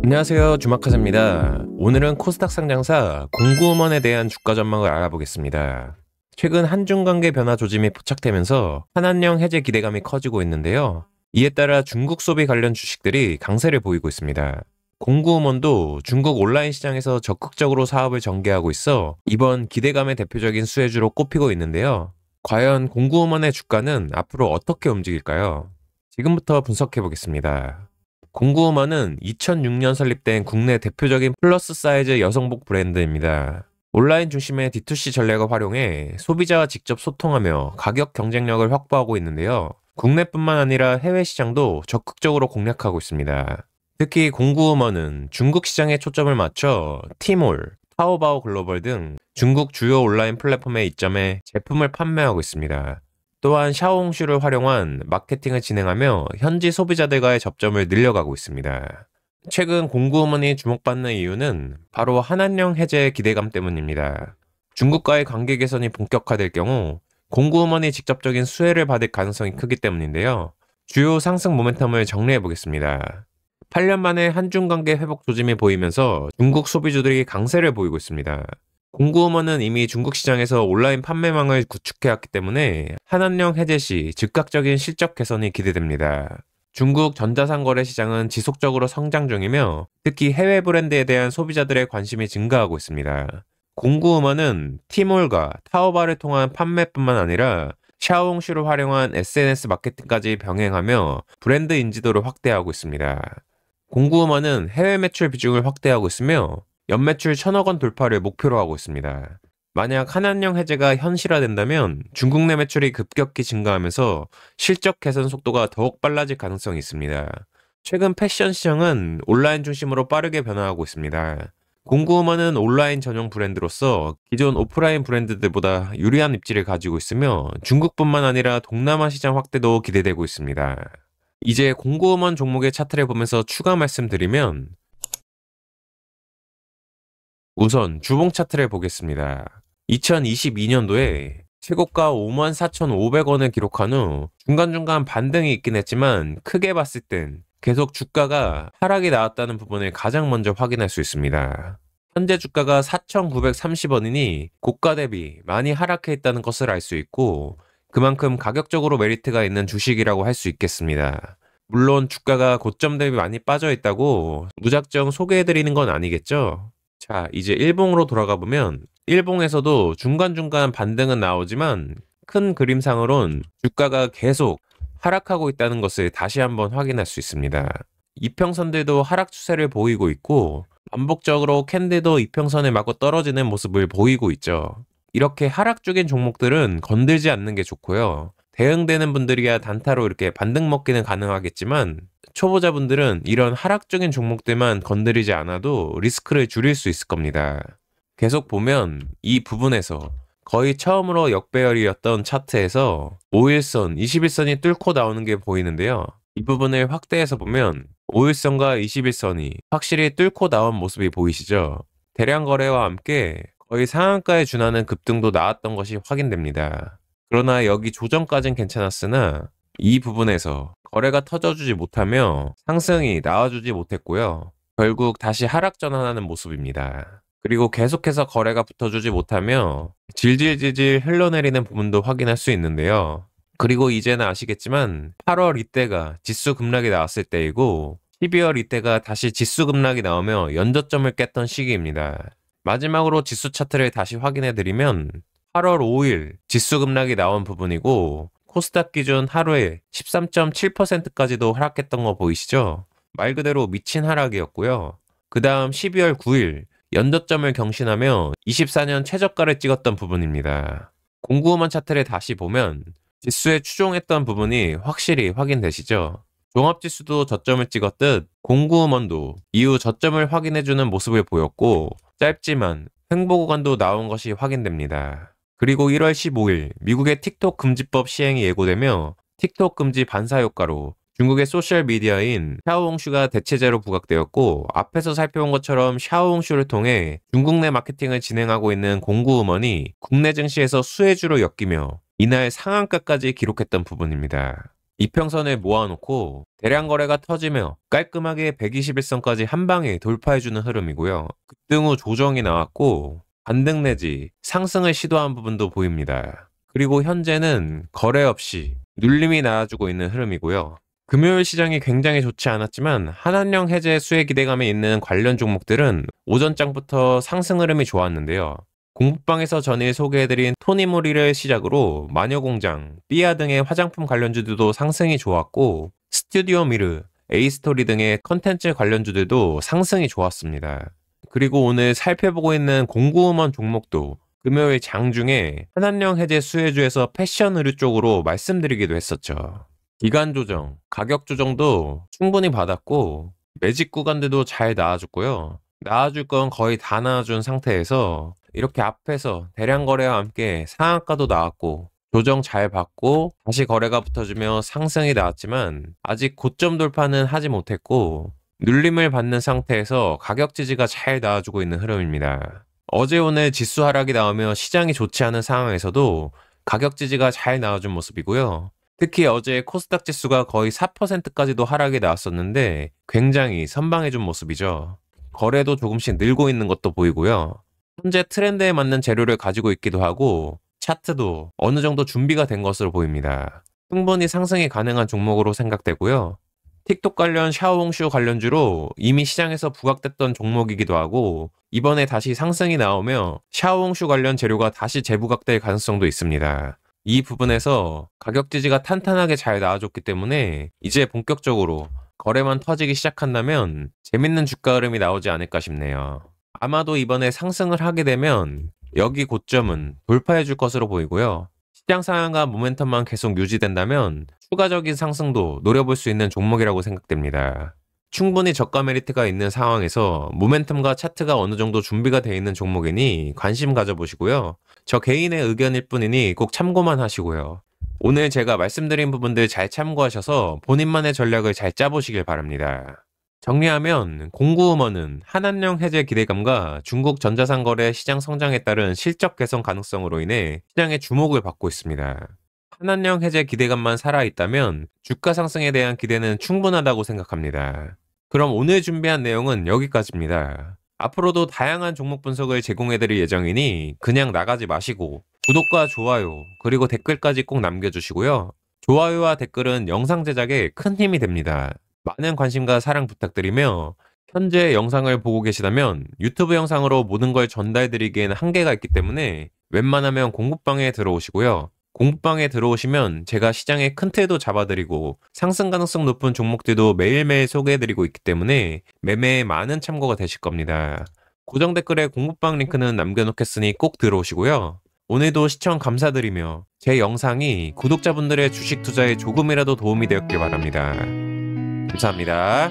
안녕하세요, 주마카세입니다. 오늘은 코스닥 상장사 공구음원에 대한 주가 전망을 알아보겠습니다. 최근 한중 관계 변화 조짐이 포착되면서 한한령 해제 기대감이 커지고 있는데요. 이에 따라 중국 소비 관련 주식들이 강세를 보이고 있습니다. 공구음원도 중국 온라인 시장에서 적극적으로 사업을 전개하고 있어 이번 기대감의 대표적인 수혜주로 꼽히고 있는데요. 과연 공구음원의 주가는 앞으로 어떻게 움직일까요? 지금부터 분석해 보겠습니다. 공구음원은 2006년 설립된 국내 대표적인 플러스 사이즈 여성복 브랜드입니다. 온라인 중심의 D2C 전략을 활용해 소비자와 직접 소통하며 가격 경쟁력을 확보하고 있는데요. 국내뿐만 아니라 해외 시장도 적극적으로 공략하고 있습니다. 특히 공구음원은 중국 시장에 초점을 맞춰 티몰, 타오바오 글로벌 등 중국 주요 온라인 플랫폼에 입점해 제품을 판매하고 있습니다. 또한 샤오홍슈를 활용한 마케팅을 진행하며 현지 소비자들과의 접점을 늘려가고 있습니다. 최근 공구음원이 주목받는 이유는 바로 한한령 해제 기대감 때문입니다. 중국과의 관계 개선이 본격화될 경우 공구음원이 직접적인 수혜를 받을 가능성이 크기 때문인데요. 주요 상승 모멘텀을 정리해 보겠습니다. 8년 만에 한중 관계 회복 조짐이 보이면서 중국 소비주들이 강세를 보이고 있습니다. 공구음원은 이미 중국 시장에서 온라인 판매망을 구축해왔기 때문에 한한령 해제 시 즉각적인 실적 개선이 기대됩니다. 중국 전자상거래 시장은 지속적으로 성장 중이며 특히 해외 브랜드에 대한 소비자들의 관심이 증가하고 있습니다. 공구음원은 티몰과 타오바를 통한 판매뿐만 아니라 샤오홍슈를 활용한 SNS 마케팅까지 병행하며 브랜드 인지도를 확대하고 있습니다. 공구음원은 해외 매출 비중을 확대하고 있으며 연매출 1,000억 원 돌파를 목표로 하고 있습니다. 만약 한한령 해제가 현실화된다면 중국 내 매출이 급격히 증가하면서 실적 개선 속도가 더욱 빨라질 가능성이 있습니다. 최근 패션 시장은 온라인 중심으로 빠르게 변화하고 있습니다. 공구음원은 온라인 전용 브랜드로서 기존 오프라인 브랜드들보다 유리한 입지를 가지고 있으며 중국뿐만 아니라 동남아 시장 확대도 기대되고 있습니다. 이제 공구음원 종목의 차트를 보면서 추가 말씀드리면 우선 주봉 차트를 보겠습니다. 2022년도에 최고가 54,500원을 기록한 후 중간중간 반등이 있긴 했지만 크게 봤을 땐 계속 주가가 하락이 나왔다는 부분을 가장 먼저 확인할 수 있습니다. 현재 주가가 4,930원이니 고가 대비 많이 하락해 있다는 것을 알 수 있고 그만큼 가격적으로 메리트가 있는 주식이라고 할 수 있겠습니다. 물론 주가가 고점 대비 많이 빠져 있다고 무작정 소개해드리는 건 아니겠죠? 자, 이제 일봉으로 돌아가 보면 일봉에서도 중간중간 반등은 나오지만 큰 그림상으론 주가가 계속 하락하고 있다는 것을 다시 한번 확인할 수 있습니다. 이평선들도 하락 추세를 보이고 있고 반복적으로 캔들도 이평선에 맞고 떨어지는 모습을 보이고 있죠. 이렇게 하락 중인 종목들은 건들지 않는 게 좋고요. 대응되는 분들이야 단타로 이렇게 반등 먹기는 가능하겠지만 초보자분들은 이런 하락 중인 종목들만 건드리지 않아도 리스크를 줄일 수 있을 겁니다. 계속 보면 이 부분에서 거의 처음으로 역배열이었던 차트에서 5일선, 21선이 뚫고 나오는 게 보이는데요. 이 부분을 확대해서 보면 5일선과 21선이 확실히 뚫고 나온 모습이 보이시죠? 대량 거래와 함께 거의 상한가에 준하는 급등도 나왔던 것이 확인됩니다. 그러나 여기 조정까진 괜찮았으나 이 부분에서 거래가 터져주지 못하며 상승이 나와주지 못했고요. 결국 다시 하락 전환하는 모습입니다. 그리고 계속해서 거래가 붙어주지 못하며 질질질질 흘러내리는 부분도 확인할 수 있는데요. 그리고 이제는 아시겠지만 8월 이때가 지수 급락이 나왔을 때이고 12월 이때가 다시 지수 급락이 나오며 연저점을 깼던 시기입니다. 마지막으로 지수 차트를 다시 확인해드리면 8월 5일 지수 급락이 나온 부분이고 코스닥 기준 하루에 13.7%까지도 하락했던 거 보이시죠? 말 그대로 미친 하락이었고요. 그 다음 12월 9일 연저점을 경신하며 24년 최저가를 찍었던 부분입니다. 공구음원 차트를 다시 보면 지수에 추종했던 부분이 확실히 확인되시죠? 종합지수도 저점을 찍었듯 공구음원도 이후 저점을 확인해주는 모습을 보였고 짧지만 횡보 구간도 나온 것이 확인됩니다. 그리고 1월 15일 미국의 틱톡 금지법 시행이 예고되며 틱톡 금지 반사 효과로 중국의 소셜미디어인 샤오홍슈가 대체제로 부각되었고 앞에서 살펴본 것처럼 샤오홍슈를 통해 중국 내 마케팅을 진행하고 있는 공구음원이 국내 증시에서 수혜주로 엮이며 이날 상한가까지 기록했던 부분입니다. 이평선을 모아놓고 대량 거래가 터지며 깔끔하게 121선까지 한 방에 돌파해주는 흐름이고요. 급등 후 조정이 나왔고 반등 내지 상승을 시도한 부분도 보입니다. 그리고 현재는 거래 없이 눌림이 나와주고 있는 흐름이고요. 금요일 시장이 굉장히 좋지 않았지만 한한령 해제 수혜 기대감이 있는 관련 종목들은 오전장부터 상승 흐름이 좋았는데요. 공부방에서 전일 소개해드린 토니모리를 시작으로 마녀공장, 삐아 등의 화장품 관련주들도 상승이 좋았고 스튜디오 미르, 에이스토리 등의 컨텐츠 관련주들도 상승이 좋았습니다. 그리고 오늘 살펴보고 있는 공구음원 종목도 금요일 장중에 한한령 해제 수혜주에서 패션 의류 쪽으로 말씀드리기도 했었죠. 기간 조정, 가격 조정도 충분히 받았고 매직 구간들도 잘 나와줬고요. 나와줄 건 거의 다 나와준 상태에서 이렇게 앞에서 대량 거래와 함께 상한가도 나왔고 조정 잘 받고 다시 거래가 붙어주며 상승이 나왔지만 아직 고점 돌파는 하지 못했고 눌림을 받는 상태에서 가격 지지가 잘 나와주고 있는 흐름입니다. 어제 오늘 지수 하락이 나오며 시장이 좋지 않은 상황에서도 가격 지지가 잘 나와준 모습이고요. 특히 어제 코스닥 지수가 거의 4%까지도 하락이 나왔었는데 굉장히 선방해준 모습이죠. 거래도 조금씩 늘고 있는 것도 보이고요. 현재 트렌드에 맞는 재료를 가지고 있기도 하고 차트도 어느 정도 준비가 된 것으로 보입니다. 충분히 상승이 가능한 종목으로 생각되고요. 틱톡 관련 샤오홍슈 관련주로 이미 시장에서 부각됐던 종목이기도 하고 이번에 다시 상승이 나오며 샤오홍슈 관련 재료가 다시 재부각될 가능성도 있습니다. 이 부분에서 가격 지지가 탄탄하게 잘 나와줬기 때문에 이제 본격적으로 거래만 터지기 시작한다면 재밌는 주가 흐름이 나오지 않을까 싶네요. 아마도 이번에 상승을 하게 되면 여기 고점은 돌파해 줄 것으로 보이고요. 시장 상황과 모멘텀만 계속 유지된다면 추가적인 상승도 노려볼 수 있는 종목이라고 생각됩니다. 충분히 저가 메리트가 있는 상황에서 모멘텀과 차트가 어느 정도 준비가 되어 있는 종목이니 관심 가져보시고요. 저 개인의 의견일 뿐이니 꼭 참고만 하시고요. 오늘 제가 말씀드린 부분들 잘 참고하셔서 본인만의 전략을 잘 짜보시길 바랍니다. 정리하면 공구음원은 한한령 해제 기대감과 중국 전자상 거래 시장 성장에 따른 실적 개선 가능성으로 인해 시장의 주목을 받고 있습니다. 한한령 해제 기대감만 살아있다면 주가 상승에 대한 기대는 충분하다고 생각합니다. 그럼 오늘 준비한 내용은 여기까지입니다. 앞으로도 다양한 종목 분석을 제공해드릴 예정이니 그냥 나가지 마시고 구독과 좋아요 그리고 댓글까지 꼭 남겨주시고요. 좋아요와 댓글은 영상 제작에 큰 힘이 됩니다. 많은 관심과 사랑 부탁드리며 현재 영상을 보고 계시다면 유튜브 영상으로 모든 걸 전달드리기에는 한계가 있기 때문에 웬만하면 공부방에 들어오시고요. 공부방에 들어오시면 제가 시장의 큰 틀도 잡아드리고 상승 가능성 높은 종목들도 매일매일 소개해드리고 있기 때문에 매매에 많은 참고가 되실 겁니다. 고정 댓글에 공부방 링크는 남겨놓겠으니 꼭 들어오시고요. 오늘도 시청 감사드리며 제 영상이 구독자분들의 주식 투자에 조금이라도 도움이 되었길 바랍니다. 감사합니다.